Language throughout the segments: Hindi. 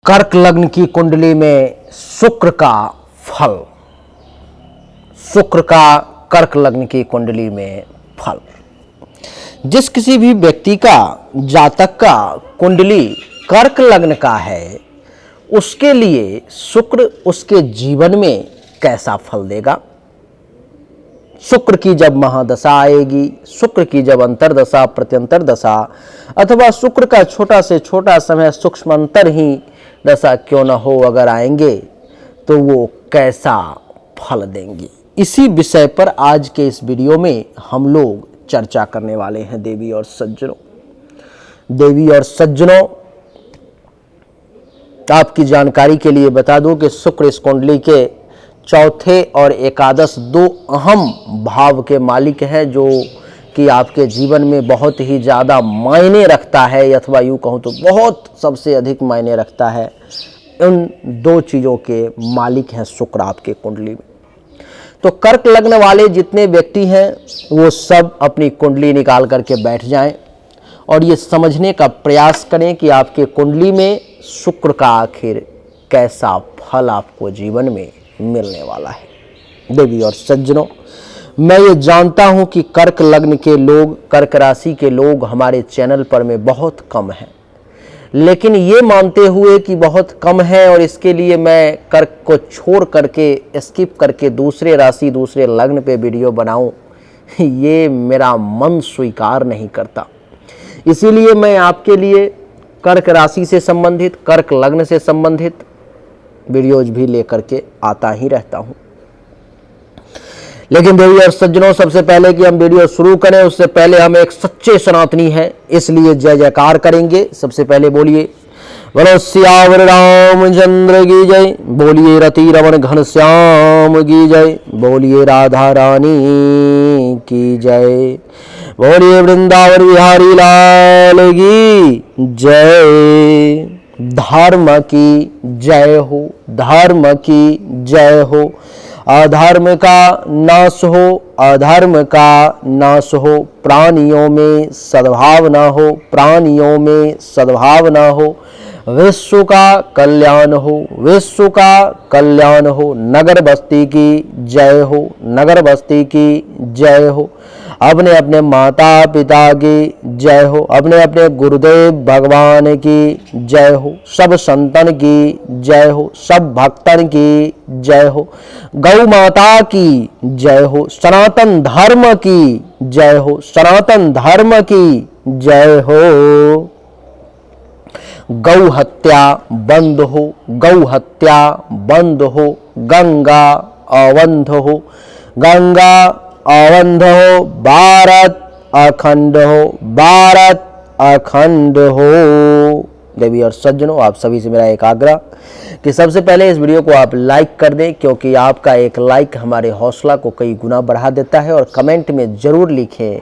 कर्क लग्न की कुंडली में शुक्र का फल, शुक्र का कर्क लग्न की कुंडली में फल। जिस किसी भी व्यक्ति का जातक का कुंडली कर्क लग्न का है, उसके लिए शुक्र उसके जीवन में कैसा फल देगा। शुक्र की जब महादशा आएगी, शुक्र की जब अंतरदशा प्रत्यंतर दशा अथवा शुक्र का छोटा से छोटा समय सूक्ष्मांतर ही दशा क्यों न हो अगर आएंगे तो वो कैसा फल देंगे, इसी विषय पर आज के इस वीडियो में हम लोग चर्चा करने वाले हैं। देवी और सज्जनों, आपकी जानकारी के लिए बता दूं कि शुक्र इस कुंडली के चौथे और एकादश दो अहम भाव के मालिक हैं, जो कि आपके जीवन में बहुत ही ज़्यादा मायने रखता है, अथवा यूँ कहूँ तो बहुत सबसे अधिक मायने रखता है। उन दो चीज़ों के मालिक हैं शुक्र आपके कुंडली में। तो कर्क लग्न वाले जितने व्यक्ति हैं वो सब अपनी कुंडली निकाल करके बैठ जाएं और ये समझने का प्रयास करें कि आपके कुंडली में शुक्र का आखिर कैसा फल आपको जीवन में मिलने वाला है। देवी और सज्जनों, मैं ये जानता हूं कि कर्क लग्न के लोग, कर्क राशि के लोग हमारे चैनल पर में बहुत कम हैं, लेकिन ये मानते हुए कि बहुत कम है और इसके लिए मैं कर्क को छोड़ करके स्किप करके दूसरे राशि दूसरे लग्न पे वीडियो बनाऊं, ये मेरा मन स्वीकार नहीं करता। इसीलिए मैं आपके लिए कर्क राशि से संबंधित, कर्क लग्न से संबंधित वीडियोज भी लेकर के आता ही रहता हूं। लेकिन देवी और सज्जनों, सबसे पहले कि हम वीडियो शुरू करें उससे पहले हम एक सच्चे सनातनी हैं, इसलिए जय जयकार करेंगे। सबसे पहले बोलिए बोलो सियावर रामचंद्र की जय, बोलिए रति रमण घनश्याम की जय, बोलिए राधा रानी की जय, बोलिए वृंदावन बिहारी लाल की जय। धर्म की जय हो, धर्म की जय हो। अधर्म का नाश हो, अधर्म का नाश हो। प्राणियों में सद्भावना हो, प्राणियों में सद्भावना हो। विश्व का कल्याण हो, विश्व का कल्याण हो। नगर बस्ती की जय हो, नगर बस्ती की जय हो। अपने अपने माता पिता की जय हो, अपने अपने गुरुदेव भगवान की जय हो। सब संतन की जय हो, सब भक्तन की जय हो। गौ माता की जय हो, सनातन धर्म की जय हो, सनातन धर्म की जय हो। गौ हत्या बंद हो, गौ हत्या बंद हो। गंगा अवंध हो, गंगा अवंध हो। भारत अखंड हो, भारत अखंड हो। देवी और सज्जनों, आप सभी से मेरा एक आग्रह कि सबसे पहले इस वीडियो को आप लाइक कर दें, क्योंकि आपका एक लाइक हमारे हौसला को कई गुना बढ़ा देता है। और कमेंट में जरूर लिखें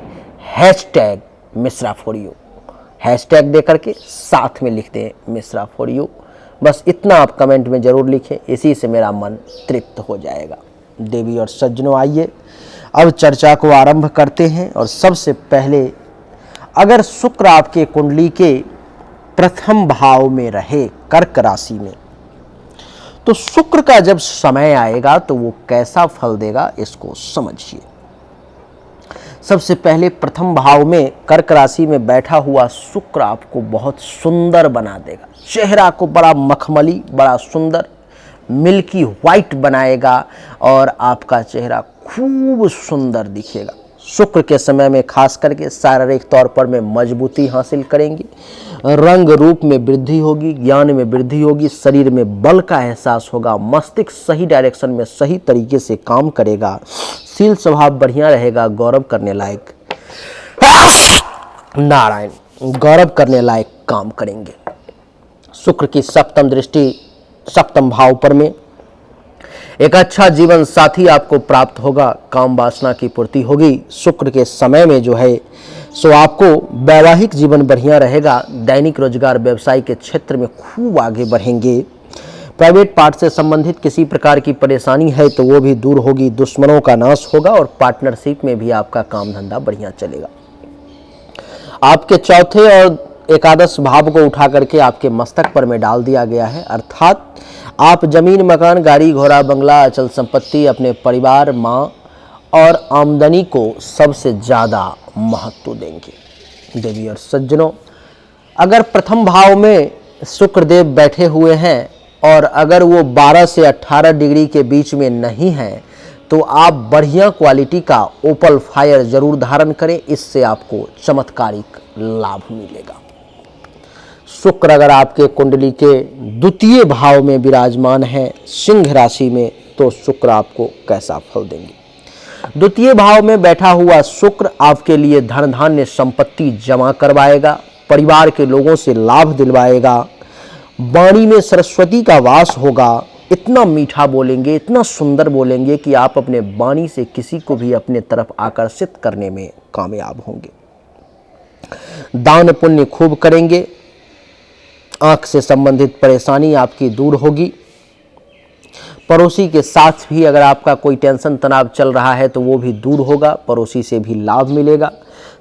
hashtag Mishra for you, hashtag दे करके साथ में लिख दें मिश्रा फॉर यू। बस इतना आप कमेंट में जरूर लिखें, इसी से मेरा मन तृप्त हो जाएगा। देवी और सज्जनों, आइए अब चर्चा को आरंभ करते हैं। और सबसे पहले, अगर शुक्र आपके कुंडली के प्रथम भाव में रहे कर्क राशि में, तो शुक्र का जब समय आएगा तो वो कैसा फल देगा, इसको समझिए। सबसे पहले प्रथम भाव में कर्क राशि में बैठा हुआ शुक्र आपको बहुत सुंदर बना देगा। चेहरा को बड़ा मखमली, बड़ा सुंदर मिल्की व्हाइट बनाएगा और आपका चेहरा खूब सुंदर दिखेगा। शुक्र के समय में खास करके शारीरिक तौर पर में मजबूती हासिल करेंगे, रंग रूप में वृद्धि होगी, ज्ञान में वृद्धि होगी, शरीर में बल का एहसास होगा, मस्तिष्क सही डायरेक्शन में सही तरीके से काम करेगा, शील स्वभाव बढ़िया रहेगा, गौरव करने लायक, नारायण, गौरव करने लायक काम करेंगे। शुक्र की सप्तम दृष्टि सप्तम भाव पर में, एक अच्छा जीवन साथी आपको प्राप्त होगा, काम वासना की पूर्ति होगी। शुक्र के समय में जो है सो आपको वैवाहिक जीवन बढ़िया रहेगा, दैनिक रोजगार व्यवसाय के क्षेत्र में खूब आगे बढ़ेंगे। प्राइवेट पार्ट से संबंधित किसी प्रकार की परेशानी है तो वो भी दूर होगी, दुश्मनों का नाश होगा और पार्टनरशिप में भी आपका काम धंधा बढ़िया चलेगा। आपके चौथे और एकादश भाव को उठा करके आपके मस्तक पर में डाल दिया गया है, अर्थात आप जमीन, मकान, गाड़ी, घोड़ा, बंगला, अचल संपत्ति, अपने परिवार, माँ और आमदनी को सबसे ज़्यादा महत्व देंगे। देवी और सज्जनों, अगर प्रथम भाव में शुक्रदेव बैठे हुए हैं और अगर वो 12 से 18 डिग्री के बीच में नहीं है तो आप बढ़िया क्वालिटी का ओपल फायर जरूर धारण करें, इससे आपको चमत्कारिक लाभ मिलेगा। शुक्र अगर आपके कुंडली के द्वितीय भाव में विराजमान है, सिंह राशि में, तो शुक्र आपको कैसा फल देंगे? द्वितीय भाव में बैठा हुआ शुक्र आपके लिए धन धान्य संपत्ति जमा करवाएगा, परिवार के लोगों से लाभ दिलवाएगा, वाणी में सरस्वती का वास होगा, इतना मीठा बोलेंगे, इतना सुंदर बोलेंगे कि आप अपने वाणी से किसी को भी अपने तरफ आकर्षित करने में कामयाब होंगे। दान पुण्य खूब करेंगे, आंख से संबंधित परेशानी आपकी दूर होगी। पड़ोसी के साथ भी अगर आपका कोई टेंशन तनाव चल रहा है तो वो भी दूर होगा, पड़ोसी से भी लाभ मिलेगा।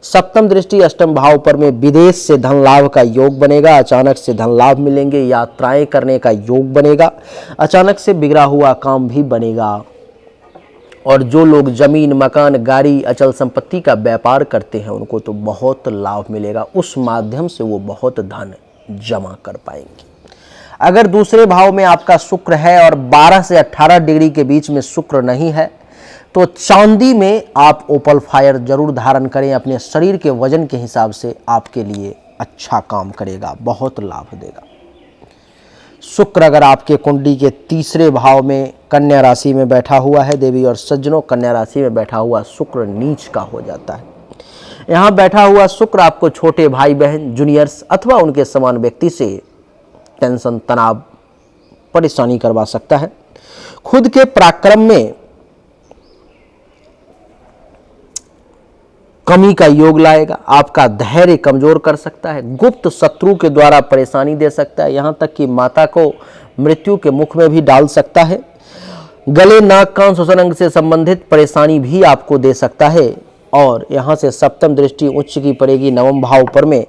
सप्तम दृष्टि अष्टम भाव पर में विदेश से धन लाभ का योग बनेगा, अचानक से धन लाभ मिलेंगे, यात्राएं करने का योग बनेगा, अचानक से बिगड़ा हुआ काम भी बनेगा। और जो लोग जमीन, मकान, गाड़ी, अचल संपत्ति का व्यापार करते हैं उनको तो बहुत लाभ मिलेगा, उस माध्यम से वो बहुत धन जमा कर पाएंगे। अगर दूसरे भाव में आपका शुक्र है और 12 से 18 डिग्री के बीच में शुक्र नहीं है तो चांदी में आप ओपल फायर जरूर धारण करें, अपने शरीर के वजन के हिसाब से आपके लिए अच्छा काम करेगा, बहुत लाभ देगा। शुक्र अगर आपके कुंडली के तीसरे भाव में कन्या राशि में बैठा हुआ है, देवी और सज्जनों, कन्या राशि में बैठा हुआ शुक्र नीच का हो जाता है। यहाँ बैठा हुआ शुक्र आपको छोटे भाई बहन, जूनियर्स अथवा उनके समान व्यक्ति से टेंशन, तनाव, परेशानी करवा सकता है। खुद के पराक्रम में कमी का योग लाएगा, आपका धैर्य कमजोर कर सकता है, गुप्त शत्रु के द्वारा परेशानी दे सकता है, यहाँ तक कि माता को मृत्यु के मुख में भी डाल सकता है। गले, नाक, कान, श्वसन अंग से संबंधित परेशानी भी आपको दे सकता है। और यहाँ से सप्तम दृष्टि उच्च की पड़ेगी नवम भाव पर में,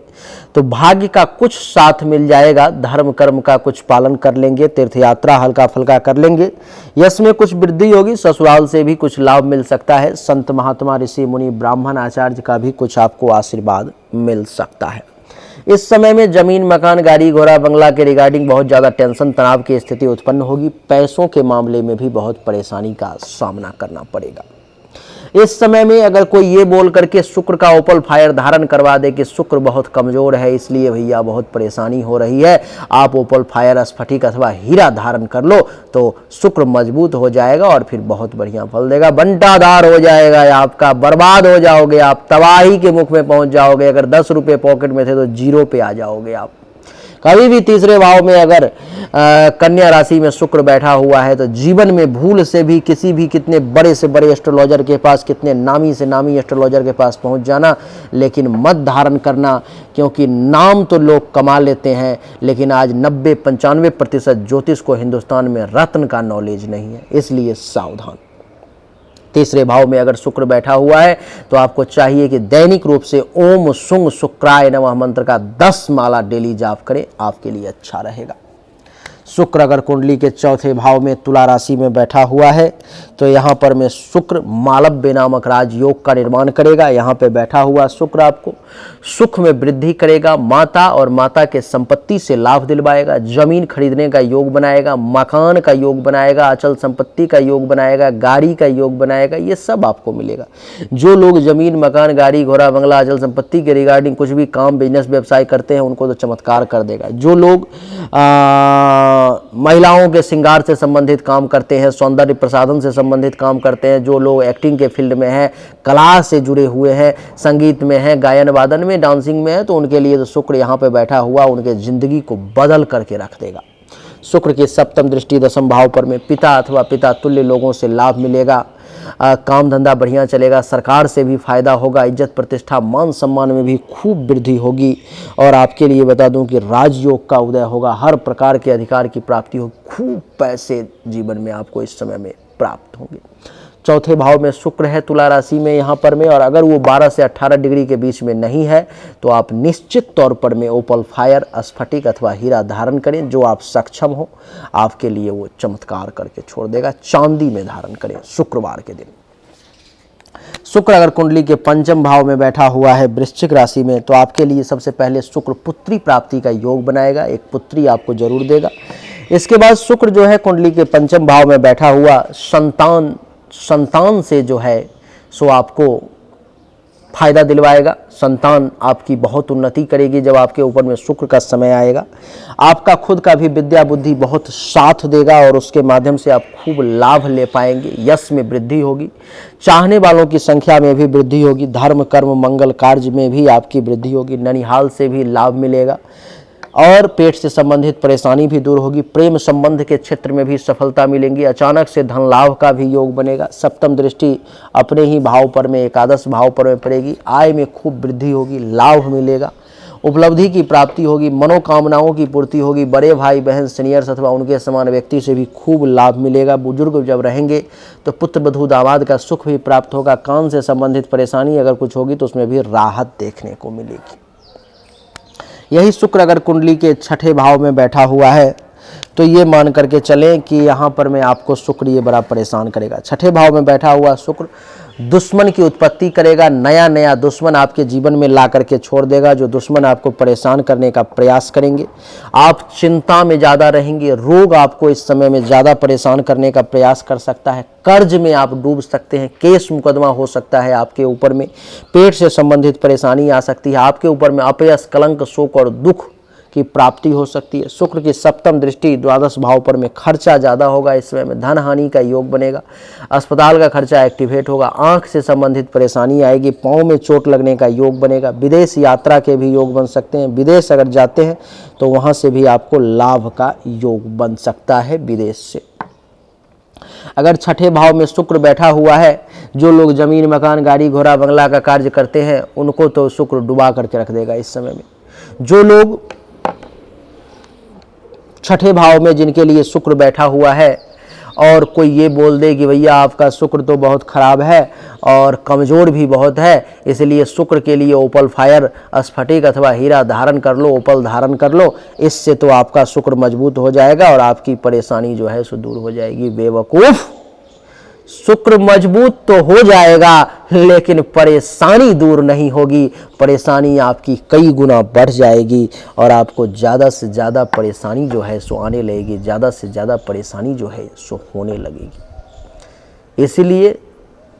तो भाग्य का कुछ साथ मिल जाएगा, धर्म कर्म का कुछ पालन कर लेंगे, तीर्थ यात्रा हल्का फुल्का कर लेंगे, यश में कुछ वृद्धि होगी, ससुराल से भी कुछ लाभ मिल सकता है, संत महात्मा ऋषि मुनि ब्राह्मण आचार्य का भी कुछ आपको आशीर्वाद मिल सकता है। इस समय में जमीन, मकान, गाड़ी, घोड़ा, बंगला के रिगार्डिंग बहुत ज़्यादा टेंशन, तनाव की स्थिति उत्पन्न होगी। पैसों के मामले में भी बहुत परेशानी का सामना करना पड़ेगा। इस समय में अगर कोई ये बोल करके शुक्र का ओपल फायर धारण करवा दे कि शुक्र बहुत कमजोर है, इसलिए भैया बहुत परेशानी हो रही है, आप ओपल फायर, स्फटिक अथवा हीरा धारण कर लो तो शुक्र मजबूत हो जाएगा और फिर बहुत बढ़िया फल देगा। बंटाधार हो जाएगा आपका, बर्बाद हो जाओगे आप, तबाही के मुख में पहुंच जाओगे। अगर 10 रुपये पॉकेट में थे तो जीरो पे आ जाओगे आप। कभी भी तीसरे भाव में अगर कन्या राशि में शुक्र बैठा हुआ है तो जीवन में भूल से भी किसी भी कितने बड़े से बड़े एस्ट्रोलॉजर के पास, कितने नामी से नामी एस्ट्रोलॉजर के पास पहुंच जाना, लेकिन मत धारण करना, क्योंकि नाम तो लोग कमा लेते हैं लेकिन आज 90-95% ज्योतिष को हिंदुस्तान में रत्न का नॉलेज नहीं है, इसलिए सावधान। तीसरे भाव में अगर शुक्र बैठा हुआ है तो आपको चाहिए कि दैनिक रूप से ओम सुंग शुक्राय नमः मंत्र का 10 माला डेली जाप करें, आपके लिए अच्छा रहेगा। शुक्र अगर कुंडली के चौथे भाव में तुला राशि में बैठा हुआ है तो यहाँ पर में शुक्र मालव्य नामक राजयोग का निर्माण करेगा। यहाँ पे बैठा हुआ शुक्र आपको सुख में वृद्धि करेगा, माता और माता के संपत्ति से लाभ दिलवाएगा, जमीन खरीदने का योग बनाएगा, मकान का योग बनाएगा, अचल संपत्ति का योग बनाएगा, गाड़ी का योग बनाएगा, ये सब आपको मिलेगा। जो लोग जमीन, मकान, गाड़ी, घोड़ा, बंगला, अचल संपत्ति के रिगार्डिंग कुछ भी काम, बिजनेस, व्यवसाय करते हैं उनको तो चमत्कार कर देगा। जो लोग महिलाओं के श्रृंगार से संबंधित काम करते हैं, सौंदर्य प्रसाधन से संबंधित काम करते हैं, जो लोग एक्टिंग के फील्ड में हैं, कला से जुड़े हुए हैं, संगीत में हैं, गायन वादन में, डांसिंग में है, तो उनके लिए तो शुक्र यहाँ पे बैठा हुआ उनके जिंदगी को बदल करके रख देगा। शुक्र की सप्तम दृष्टि दशम भाव पर में पिता अथवा पिता तुल्य लोगों से लाभ मिलेगा, काम धंधा बढ़िया चलेगा, सरकार से भी फायदा होगा, इज्जत प्रतिष्ठा मान सम्मान में भी खूब वृद्धि होगी। और आपके लिए बता दूं कि राजयोग का उदय होगा, हर प्रकार के अधिकार की प्राप्ति होगी, खूब पैसे जीवन में आपको इस समय में प्राप्त होंगे। चौथे भाव में शुक्र है तुला राशि में यहाँ पर में, और अगर वो 12 से 18 डिग्री के बीच में नहीं है तो आप निश्चित तौर पर में ओपल फायर, स्फटिक अथवा हीरा धारण करें। जो आप सक्षम हो, आपके लिए वो चमत्कार करके छोड़ देगा। चांदी में धारण करें शुक्रवार के दिन। शुक्र अगर कुंडली के पंचम भाव में बैठा हुआ है वृश्चिक राशि में, तो आपके लिए सबसे पहले शुक्र पुत्री प्राप्ति का योग बनाएगा, एक पुत्री आपको जरूर देगा। इसके बाद शुक्र जो है कुंडली के पंचम भाव में बैठा हुआ संतान से जो है सो आपको फायदा दिलवाएगा। संतान आपकी बहुत उन्नति करेगी जब आपके ऊपर में शुक्र का समय आएगा। आपका खुद का भी विद्या बुद्धि बहुत साथ देगा और उसके माध्यम से आप खूब लाभ ले पाएंगे। यश में वृद्धि होगी, चाहने वालों की संख्या में भी वृद्धि होगी, धर्म कर्म मंगल कार्य में भी आपकी वृद्धि होगी, ननिहाल से भी लाभ मिलेगा और पेट से संबंधित परेशानी भी दूर होगी। प्रेम संबंध के क्षेत्र में भी सफलता मिलेंगी। अचानक से धन लाभ का भी योग बनेगा। सप्तम दृष्टि अपने ही भाव पर में, एकादश भाव पर में पड़ेगी। आय में खूब वृद्धि होगी, लाभ मिलेगा, उपलब्धि की प्राप्ति होगी, मनोकामनाओं की पूर्ति होगी। बड़े भाई बहन सीनियर्स अथवा उनके समान व्यक्ति से भी खूब लाभ मिलेगा। बुजुर्ग जब रहेंगे तो पुत्र वधू दामाद का सुख भी प्राप्त होगा। कान से संबंधित परेशानी अगर कुछ होगी तो उसमें भी राहत देखने को मिलेगी। यही शुक्र अगर कुंडली के छठे भाव में बैठा हुआ है तो ये मान करके चलें कि यहाँ पर मैं आपको शुक्र ये बड़ा परेशान करेगा। छठे भाव में बैठा हुआ शुक्र दुश्मन की उत्पत्ति करेगा। नया नया दुश्मन आपके जीवन में ला करके छोड़ देगा। जो दुश्मन आपको परेशान करने का प्रयास करेंगे, आप चिंता में ज़्यादा रहेंगे। रोग आपको इस समय में ज़्यादा परेशान करने का प्रयास कर सकता है। कर्ज में आप डूब सकते हैं। केस मुकदमा हो सकता है आपके ऊपर में। पेट से संबंधित परेशानी आ सकती है। आपके ऊपर में अपयश, कलंक, शोक और दुख की प्राप्ति हो सकती है। शुक्र की सप्तम दृष्टि द्वादश भाव पर में खर्चा ज़्यादा होगा। इस समय में धन हानि का योग बनेगा। अस्पताल का खर्चा एक्टिवेट होगा। आंख से संबंधित परेशानी आएगी। पाँव में चोट लगने का योग बनेगा। विदेश यात्रा के भी योग बन सकते हैं। विदेश अगर जाते हैं तो वहाँ से भी आपको लाभ का योग बन सकता है विदेश से। अगर छठे भाव में शुक्र बैठा हुआ है, जो लोग जमीन मकान गाड़ी घोड़ा बंगला का कार्य करते हैं उनको तो शुक्र डुबा करके रख देगा इस समय में। जो लोग छठे भाव में जिनके लिए शुक्र बैठा हुआ है और कोई ये बोल दे कि भैया आपका शुक्र तो बहुत खराब है और कमज़ोर भी बहुत है, इसलिए शुक्र के लिए ओपल फायर, स्फटिक अथवा हीरा धारण कर लो, ओपल धारण कर लो, इससे तो आपका शुक्र मजबूत हो जाएगा और आपकी परेशानी जो है सो दूर हो जाएगी। बेवकूफ़, शुक्र मजबूत तो हो जाएगा लेकिन परेशानी दूर नहीं होगी। परेशानी आपकी कई गुना बढ़ जाएगी और आपको ज़्यादा से ज़्यादा परेशानी जो है सो आने लगेगी, ज़्यादा से ज़्यादा परेशानी जो है सो होने लगेगी। इसलिए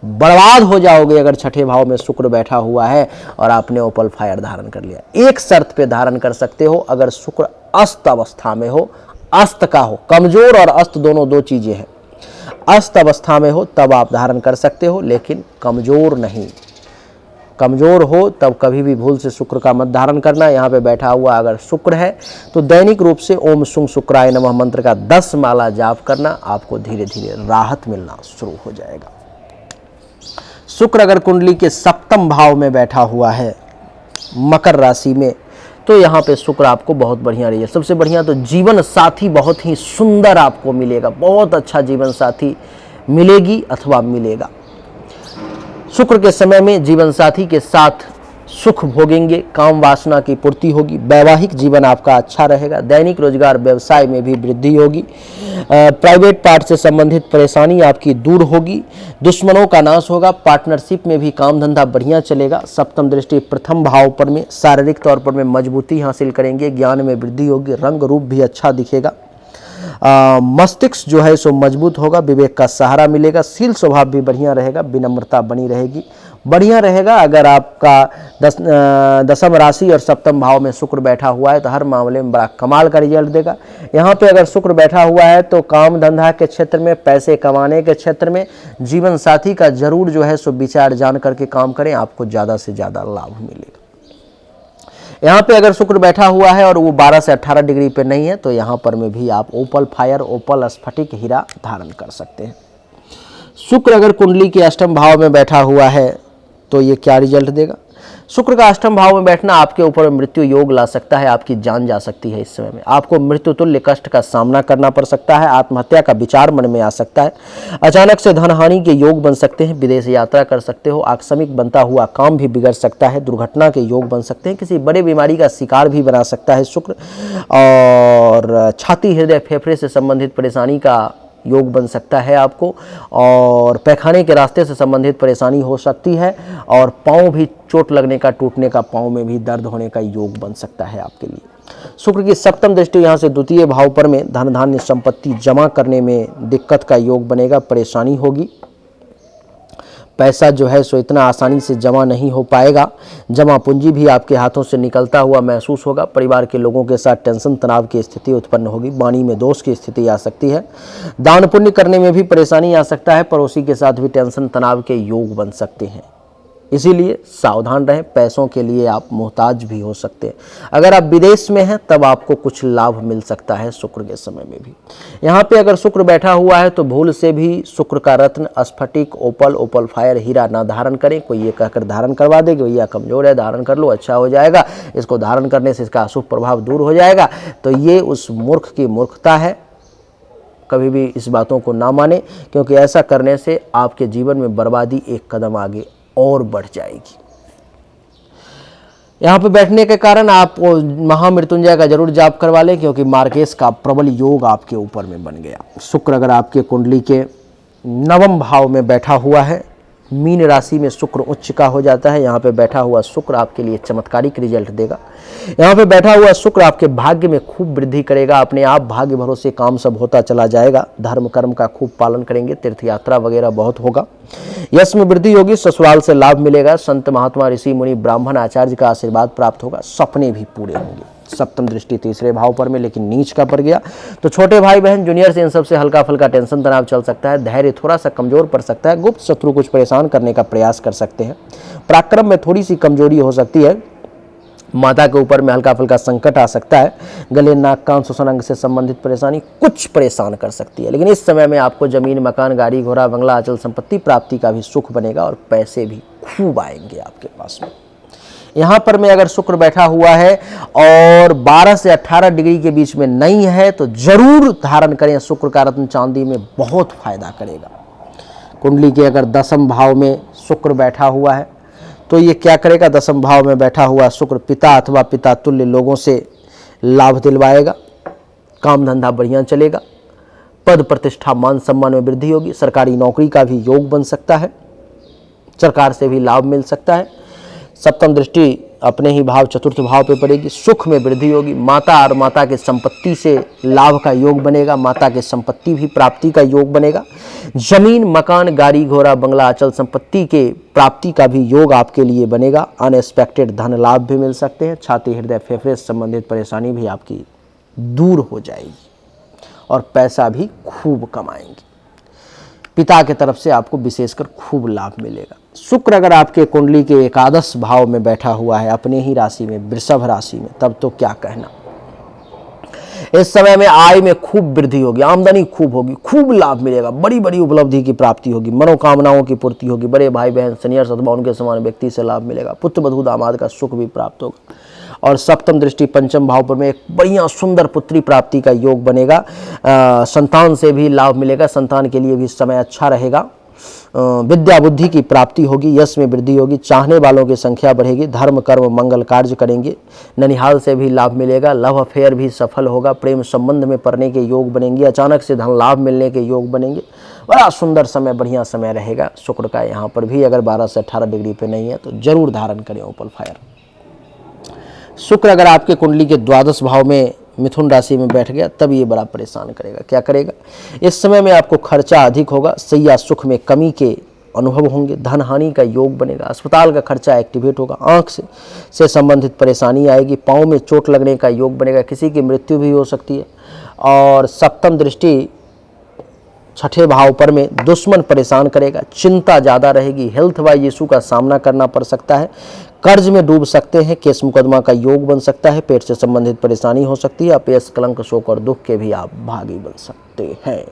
बर्बाद हो जाओगे अगर छठे भाव में शुक्र बैठा हुआ है और आपने ओपल फायर धारण कर लिया। एक शर्त पे धारण कर सकते हो, अगर शुक्र अस्त अवस्था में हो, अस्त का हो, कमज़ोर और अस्त दोनों दो चीज़ें हैं। अस्त अवस्था में हो तब आप धारण कर सकते हो, लेकिन कमज़ोर नहीं। कमज़ोर हो तब कभी भी भूल से शुक्र का मत धारण करना। यहाँ पे बैठा हुआ अगर शुक्र है तो दैनिक रूप से ओम शुंग शुक्राय नमः मंत्र का 10 माला जाप करना, आपको धीरे धीरे राहत मिलना शुरू हो जाएगा। शुक्र अगर कुंडली के सप्तम भाव में बैठा हुआ है मकर राशि में, तो यहाँ पे शुक्र आपको बहुत बढ़िया रही है। सबसे बढ़िया तो जीवन साथी बहुत ही सुंदर आपको मिलेगा। बहुत अच्छा जीवन साथी मिलेगी अथवा मिलेगा। शुक्र के समय में जीवन साथी के साथ सुख भोगेंगे, काम वासना की पूर्ति होगी, वैवाहिक जीवन आपका अच्छा रहेगा, दैनिक रोजगार व्यवसाय में भी वृद्धि होगी, प्राइवेट पार्ट से संबंधित परेशानी आपकी दूर होगी, दुश्मनों का नाश होगा, पार्टनरशिप में भी काम धंधा बढ़िया चलेगा। सप्तम दृष्टि प्रथम भाव पर में शारीरिक तौर पर में मजबूती हासिल करेंगे, ज्ञान में वृद्धि होगी, रंग रूप भी अच्छा दिखेगा, मस्तिष्क जो है सो मजबूत होगा, विवेक का सहारा मिलेगा, शील स्वभाव भी बढ़िया रहेगा, विनम्रता बनी रहेगी, बढ़िया रहेगा। अगर आपका दसम राशि और सप्तम भाव में शुक्र बैठा हुआ है तो हर मामले में बड़ा कमाल का रिजल्ट देगा। यहाँ पे अगर शुक्र बैठा हुआ है तो काम धंधा के क्षेत्र में, पैसे कमाने के क्षेत्र में, जीवन साथी का जरूर जो है सो विचार जान करके काम करें, आपको ज़्यादा से ज़्यादा लाभ मिलेगा। यहाँ पे अगर शुक्र बैठा हुआ है और वो 12 से 18 डिग्री पे नहीं है तो यहाँ पर में भी आप ओपल फायर, ओपल स्फटिक हीरा धारण कर सकते हैं। शुक्र अगर कुंडली के अष्टम भाव में बैठा हुआ है तो ये क्या रिजल्ट देगा। शुक्र का अष्टम भाव में बैठना आपके ऊपर मृत्यु योग ला सकता है, आपकी जान जा सकती है। इस समय में आपको मृत्यु तुल्य कष्ट का सामना करना पड़ सकता है, आत्महत्या का विचार मन में आ सकता है, अचानक से धन हानि के योग बन सकते हैं, विदेश यात्रा कर सकते हो, आकस्मिक बनता हुआ काम भी बिगड़ सकता है, दुर्घटना के योग बन सकते हैं, किसी बड़े बीमारी का शिकार भी बना सकता है शुक्र, और छाती हृदय फेफड़े से संबंधित परेशानी का योग बन सकता है आपको, और पैखाने के रास्ते से संबंधित परेशानी हो सकती है, और पाँव भी चोट लगने का, टूटने का, पाँव में भी दर्द होने का योग बन सकता है आपके लिए। शुक्र की सप्तम दृष्टि यहाँ से द्वितीय भाव पर में धन धान्य संपत्ति जमा करने में दिक्कत का योग बनेगा, परेशानी होगी, पैसा जो है सो इतना आसानी से जमा नहीं हो पाएगा, जमा पूंजी भी आपके हाथों से निकलता हुआ महसूस होगा, परिवार के लोगों के साथ टेंशन तनाव की स्थिति उत्पन्न होगी, वाणी में दोष की स्थिति आ सकती है, दान पुण्य करने में भी परेशानी आ सकता है, पड़ोसी के साथ भी टेंशन तनाव के योग बन सकते हैं, इसीलिए सावधान रहें। पैसों के लिए आप मोहताज भी हो सकते हैं। अगर आप विदेश में हैं तब आपको कुछ लाभ मिल सकता है शुक्र के समय में भी। यहाँ पे अगर शुक्र बैठा हुआ है तो भूल से भी शुक्र का रत्न, स्फटिक, ओपल फायर, हीरा ना धारण करें। कोई ये कहकर धारण करवा दे कि भैया कमजोर है, धारण कर लो, अच्छा हो जाएगा, इसको धारण करने से इसका अशुभ प्रभाव दूर हो जाएगा, तो ये उस मूर्ख की मूर्खता है। कभी भी इस बातों को ना माने, क्योंकि ऐसा करने से आपके जीवन में बर्बादी एक कदम आगे और बढ़ जाएगी। यहाँ पे बैठने के कारण आप महामृत्युंजय का जरूर जाप करवा लें, क्योंकि मार्केश का प्रबल योग आपके ऊपर में बन गया। शुक्र अगर आपके कुंडली के नवम भाव में बैठा हुआ है, मीन राशि में शुक्र उच्च का हो जाता है, यहाँ पे बैठा हुआ शुक्र आपके लिए चमत्कारिक रिजल्ट देगा। यहाँ पे बैठा हुआ शुक्र आपके भाग्य में खूब वृद्धि करेगा, अपने आप भाग्य भरोसे काम सब होता चला जाएगा, धर्म कर्म का खूब पालन करेंगे, तीर्थ यात्रा वगैरह बहुत होगा, यश में वृद्धि होगी, ससुराल से लाभ मिलेगा, संत महात्मा ऋषि मुनि ब्राह्मण आचार्य का आशीर्वाद प्राप्त होगा, सपने भी पूरे होंगे। सप्तम दृष्टि तीसरे भाव पर में लेकिन नीच का पड़ गया, तो छोटे भाई बहन जूनियर से इन सबसे हल्का फुल्का टेंशन तनाव चल सकता है, धैर्य थोड़ा सा कमजोर पड़ सकता है, गुप्त शत्रु कुछ परेशान करने का प्रयास कर सकते हैं, पराक्रम में थोड़ी सी कमजोरी हो सकती है, माता के ऊपर में हल्का फुल्का संकट आ सकता है, गले नाक कान श्वसन अंग से संबंधित परेशानी कुछ परेशान कर सकती है। लेकिन इस समय में आपको जमीन मकान गाड़ी घोड़ा बंगला अचल संपत्ति प्राप्ति का भी सुख बनेगा और पैसे भी खूब आएंगे आपके पास में। यहाँ पर में अगर शुक्र बैठा हुआ है और 12 से 18 डिग्री के बीच में नहीं है तो जरूर धारण करें, शुक्र का रत्न चांदी में बहुत फायदा करेगा। कुंडली के अगर दसम भाव में शुक्र बैठा हुआ है तो ये क्या करेगा, दसम भाव में बैठा हुआ शुक्र पिता अथवा पिता तुल्य लोगों से लाभ दिलवाएगा, काम धंधा बढ़िया चलेगा, पद प्रतिष्ठा मान सम्मान में वृद्धि होगी, सरकारी नौकरी का भी योग बन सकता है, सरकार से भी लाभ मिल सकता है। सप्तम दृष्टि अपने ही भाव चतुर्थ भाव पे पड़ेगी, सुख में वृद्धि होगी, माता और माता के संपत्ति से लाभ का योग बनेगा, माता के संपत्ति भी प्राप्ति का योग बनेगा, जमीन मकान गाड़ी घोड़ा बंगला अचल संपत्ति के प्राप्ति का भी योग आपके लिए बनेगा, अनएक्सपेक्टेड धन लाभ भी मिल सकते हैं, छाती हृदय फेफड़े से संबंधित परेशानी भी आपकी दूर हो जाएगी और पैसा भी खूब कमाएंगे। पिता के तरफ से आपको विशेषकर खूब लाभ मिलेगा। शुक्र अगर आपके कुंडली के एकादश भाव में बैठा हुआ है अपने ही राशि में वृषभ राशि में, तब तो क्या कहना। इस समय में आय में खूब वृद्धि होगी, आमदनी खूब होगी, खूब लाभ मिलेगा, बड़ी बड़ी उपलब्धि की प्राप्ति होगी, मनोकामनाओं की पूर्ति होगी, बड़े भाई बहन सीनियर्स अथवा उनके समान व्यक्ति से लाभ मिलेगा, पुत्र वधू दामाद का सुख भी प्राप्त होगा। और सप्तम दृष्टि पंचम भाव पर में एक बढ़िया सुंदर पुत्री प्राप्ति का योग बनेगा, संतान से भी लाभ मिलेगा, संतान के लिए भी समय अच्छा रहेगा, विद्या बुद्धि की प्राप्ति होगी, यश में वृद्धि होगी, चाहने वालों की संख्या बढ़ेगी, धर्म कर्म मंगल कार्य करेंगे, ननिहाल से भी लाभ मिलेगा, लव अफेयर भी सफल होगा, प्रेम संबंध में पड़ने के योग बनेंगे, अचानक से धन लाभ मिलने के योग बनेंगे, बड़ा सुंदर समय बढ़िया समय रहेगा शुक्र का। यहाँ पर भी अगर 12 से 18 डिग्री पे नहीं है तो जरूर धारण करें ओपल फायर। शुक्र अगर आपके कुंडली के द्वादश भाव में मिथुन राशि में बैठ गया तब ये बड़ा परेशान करेगा। क्या करेगा, इस समय में आपको खर्चा अधिक होगा, सैया सुख में कमी के अनुभव होंगे, धन हानि का योग बनेगा, अस्पताल का खर्चा एक्टिवेट होगा, आंख से संबंधित परेशानी आएगी, पाँव में चोट लगने का योग बनेगा, किसी की मृत्यु भी हो सकती है। और सप्तम दृष्टि छठे भाव पर में दुश्मन परेशान करेगा, चिंता ज़्यादा रहेगी, हेल्थ वाइज इशू का सामना करना पड़ सकता है, कर्ज में डूब सकते हैं, केस मुकदमा का योग बन सकता है, पेट से संबंधित परेशानी हो सकती है, अपयश कलंक शोक और दुख के भी आप भागी बन सकते हैं।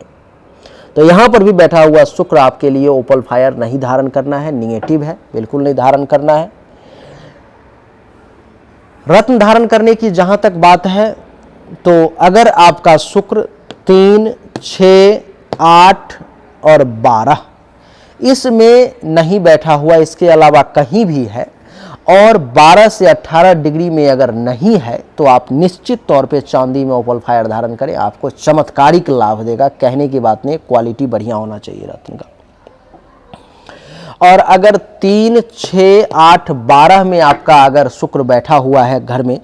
तो यहाँ पर भी बैठा हुआ शुक्र आपके लिए ओपल फायर नहीं धारण करना है, निगेटिव है, बिल्कुल नहीं धारण करना है। रत्न धारण करने की जहाँ तक बात है, तो अगर आपका शुक्र 3, 6, 8 और 12 इसमें नहीं बैठा हुआ, इसके अलावा कहीं भी है, और 12 से 18 डिग्री में अगर नहीं है, तो आप निश्चित तौर पे चांदी में ओपल फायर धारण करें, आपको चमत्कारिक लाभ देगा। कहने की बात नहीं, क्वालिटी बढ़िया होना चाहिए रत्न का। और अगर 3, 6, 8, 12 में आपका अगर शुक्र बैठा हुआ है घर में,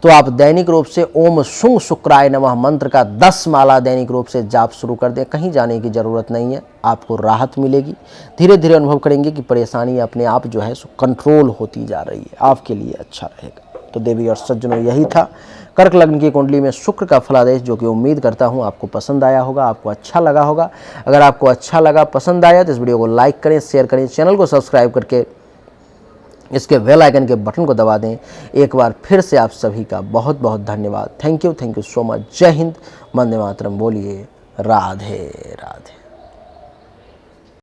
तो आप दैनिक रूप से ओम शुंग शुक्राय नमः मंत्र का 10 माला दैनिक रूप से जाप शुरू कर दें। कहीं जाने की ज़रूरत नहीं है, आपको राहत मिलेगी। धीरे धीरे अनुभव करेंगे कि परेशानी अपने आप जो है कंट्रोल होती जा रही है, आपके लिए अच्छा रहेगा। तो देवी और सज्जनों, यही था कर्क लग्न की कुंडली में शुक्र का फलादेश, जो कि उम्मीद करता हूं आपको पसंद आया होगा, आपको अच्छा लगा होगा। अगर आपको अच्छा लगा, पसंद आया, तो इस वीडियो को लाइक करें, शेयर करें, चैनल को सब्सक्राइब करके इसके बेल आइकन के बटन को दबा दें। एक बार फिर से आप सभी का बहुत बहुत धन्यवाद। Thank you so much. जय हिंद, वंदे मातरम। बोलिए राधे राधे।